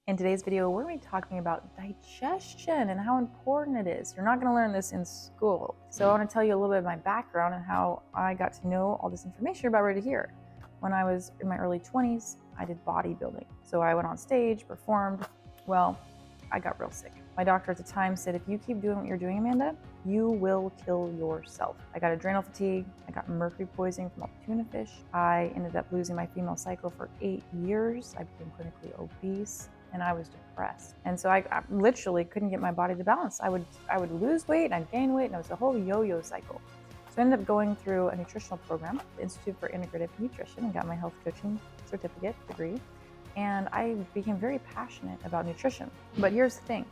In today's video, we're going to be talking about digestion and how important it is. You're not going to learn this in school. So I want to tell you a little bit of my background and how I got to know all this information you're about ready to hear. When I was in my early 20s, I did bodybuilding. So I went on stage, performed. Well, I got real sick. My doctor at the time said, if you keep doing what you're doing, Amanda, you will kill yourself. I got adrenal fatigue. I got mercury poisoning from all the tuna fish. I ended up losing my female cycle for 8 years. I became clinically obese and I was depressed. And so I literally couldn't get my body to balance. I would lose weight and I'd gain weight, and it was a whole yo-yo cycle. So I ended up going through a nutritional program, the Institute for Integrative Nutrition, and got my health coaching certificate degree. And I became very passionate about nutrition. But here's the thing,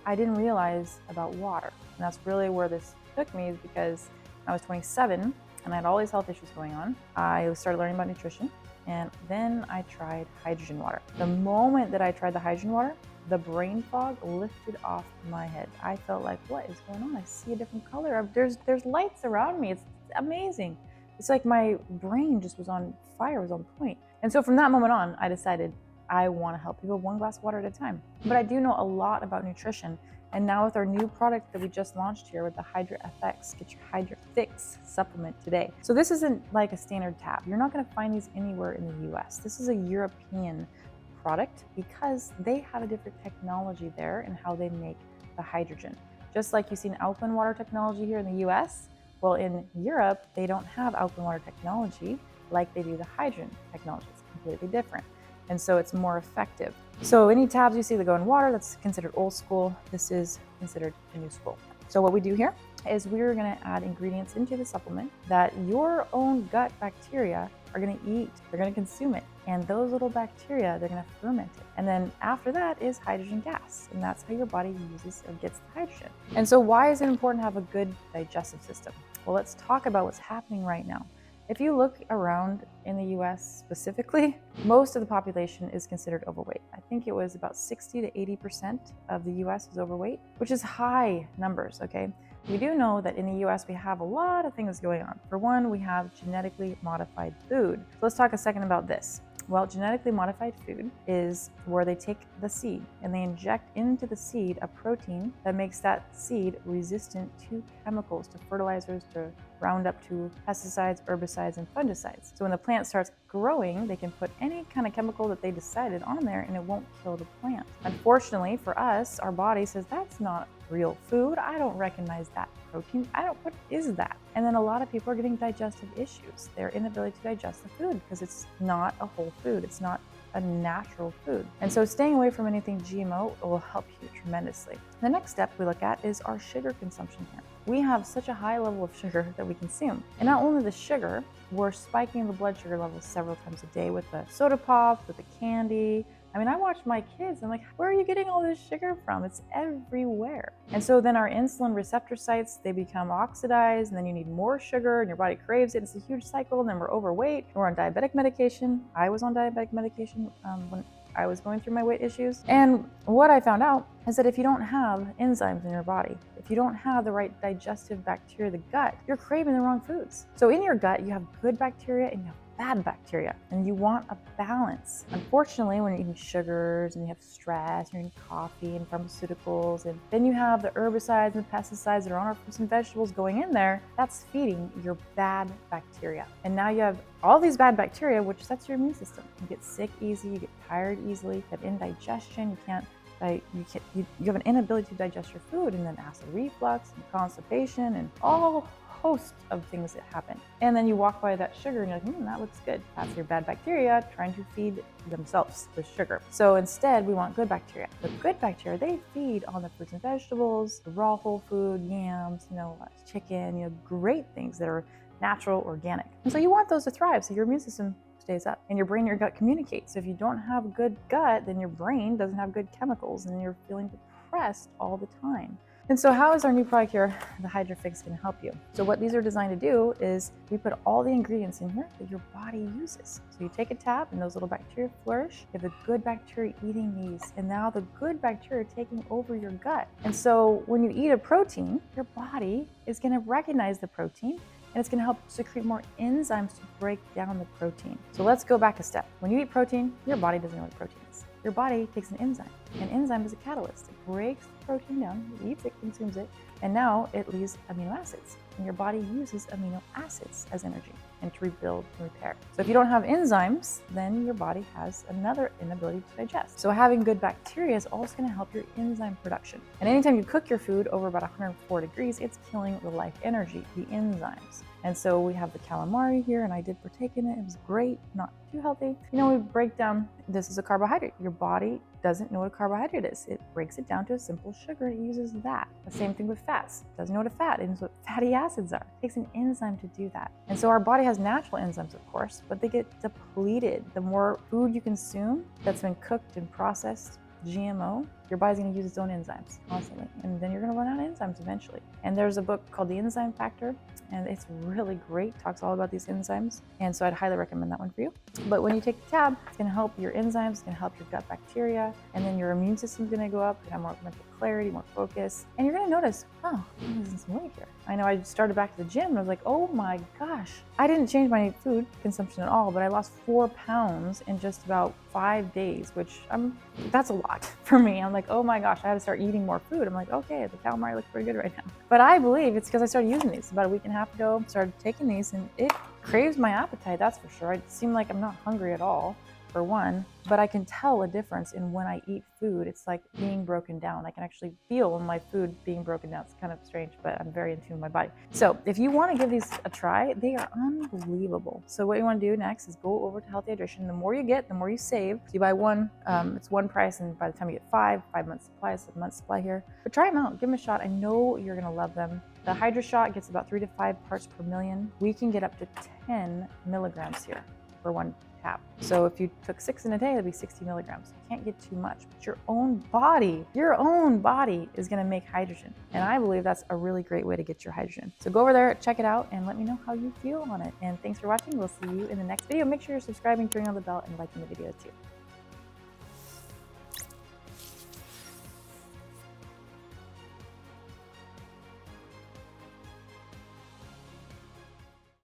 I didn't realize about water. And that's really where this took me, is because I was 27 and I had all these health issues going on. I started learning about nutrition, and then I tried hydrogen water. The moment that I tried the hydrogen water, the brain fog lifted off my head. I felt like, what is going on? I see a different color. There's lights around me. It's amazing. It's like my brain just was on fire, was on point. And so from that moment on, I decided I want to help people one glass of water at a time. But I do know a lot about nutrition. And now with our new product that we just launched here with the Hydra FX, get your Hydra Fix supplement today. So this isn't like a standard tab. You're not going to find these anywhere in the US. This is a European product because they have a different technology there in how they make the hydrogen. Just like you've seen alkaline water technology here in the US, well, in Europe, they don't have alkaline water technology like they do the hydrogen technology. It's completely different. And so it's more effective. So any tabs you see that go in water, that's considered old school. This is considered the new school. So what we do here is we're going to add ingredients into the supplement that your own gut bacteria are going to eat. They're going to consume it. And those little bacteria, they're going to ferment it. And then after that is hydrogen gas. And that's how your body uses or gets the hydrogen. And so why is it important to have a good digestive system? Well, let's talk about what's happening right now. If you look around in the US specifically, most of the population is considered overweight. I think it was about 60 to 80% of the US is overweight, which is high numbers, okay? We do know that in the US we have a lot of things going on. For one, we have genetically modified food. So let's talk a second about this. Well, genetically modified food is where they take the seed and they inject into the seed a protein that makes that seed resistant to chemicals, to fertilizers, to Roundup, to pesticides, herbicides, and fungicides. So when the plant starts growing, they can put any kind of chemical that they decided on there and it won't kill the plant. Unfortunately for us, our body says that's not real food. I don't recognize that protein. What is that? And then a lot of people are getting digestive issues. Their inability to digest the food because it's not a whole food. It's not a natural food. And so staying away from anything GMO will help you tremendously. The next step we look at is our sugar consumption here. We have such a high level of sugar that we consume. And not only the sugar, we're spiking the blood sugar levels several times a day with the soda pop, with the candy. I mean, I watch my kids, I'm like, where are you getting all this sugar from? It's everywhere. And so then our insulin receptor sites, they become oxidized, and then you need more sugar and your body craves it. It's a huge cycle. And then we're overweight. We're on diabetic medication. I was on diabetic medication when I was going through my weight issues. And what I found out is that if you don't have enzymes in your body, if you don't have the right digestive bacteria, the gut, you're craving the wrong foods. So in your gut, you have good bacteria and you have bad bacteria, and you want a balance. Unfortunately, when you're eating sugars and you have stress, you're eating coffee and pharmaceuticals, and then you have the herbicides and pesticides that are on our fruits and vegetables going in there, that's feeding your bad bacteria. And now you have all these bad bacteria, which sets your immune system. You get sick easy, you get tired easily, you have indigestion, you have an inability to digest your food, and then acid reflux and constipation and all host of things that happen. And then you walk by that sugar and you're like, that looks good. That's your bad bacteria trying to feed themselves the sugar. So instead, we want good bacteria. The good bacteria, they feed on the fruits and vegetables, the raw whole food, yams, chicken, great things that are natural, organic. And so you want those to thrive so your immune system stays up and your brain and your gut communicate. So if you don't have a good gut, then your brain doesn't have good chemicals and you're feeling depressed all the time. And so how is our new product here, the Hydra Fix, going to help you? So what these are designed to do is we put all the ingredients in here that your body uses. So you take a tab and those little bacteria flourish. You have the good bacteria eating these, and now the good bacteria are taking over your gut. And so when you eat a protein, your body is going to recognize the protein and it's going to help secrete more enzymes to break down the protein. So let's go back a step. When you eat protein, your body doesn't know what protein is. your body takes an enzyme. An enzyme is a catalyst. It breaks the protein down, it eats it, consumes it, and now it leaves amino acids. And your body uses amino acids as energy and to rebuild and repair. So if you don't have enzymes, then your body has another inability to digest. So having good bacteria is also going to help your enzyme production. And anytime you cook your food over about 104 degrees, it's killing the life energy, the enzymes. And so we have the calamari here, and I did partake in it. It was great, not too healthy. We break down, this is a carbohydrate. Your body doesn't know what a carbohydrate is. It breaks it down to a simple sugar. It uses that. The same thing with fats. It doesn't know what a fat is, what fatty acids are. It takes an enzyme to do that. And so our body has natural enzymes, of course, but they get depleted. The more food you consume that's been cooked and processed, GMO, your body's going to use its own enzymes constantly, and then you're going to run out of enzymes eventually. And there's a book called The Enzyme Factor, and it's really great. It talks all about these enzymes, and so I'd highly recommend that one for you. But when you take the tab, it's going to help your enzymes, it's going to help your gut bacteria, and then your immune system's going to go up. You have more mental clarity, more focus, and you're going to notice, oh, I'm losing some weight here. I know I started back to the gym, and I was like, oh my gosh, I didn't change my food consumption at all, but I lost 4 pounds in just about 5 days, which that's a lot for me. I'm like, oh my gosh, I had to start eating more food. I'm like, okay, the calamari looks pretty good right now. But I believe it's because I started using these about a week and a half ago, started taking these, and it craves my appetite, that's for sure. It seemed like I'm not hungry at all, for one, but I can tell a difference in when I eat food. It's like being broken down. I can actually feel my food being broken down. It's kind of strange, but I'm very in tune with my body. So if you want to give these a try, they are unbelievable. So what you want to do next is go over to Healthy Hydration. The more you get, the more you save. So you buy one, it's one price, and by the time you get 5 months supply, 7 months supply here. But try them out, give them a shot. I know you're gonna love them. The Hydra Shot gets about 3 to 5 parts per million. We can get up to 10 milligrams here for one tab. So if you took 6 in a day, that'd be 60 milligrams. You can't get too much, but your own body is gonna make hydrogen. And I believe that's a really great way to get your hydrogen. So go over there, check it out, and let me know how you feel on it. And thanks for watching. We'll see you in the next video. Make sure you're subscribing, turning on the bell, and liking the video too.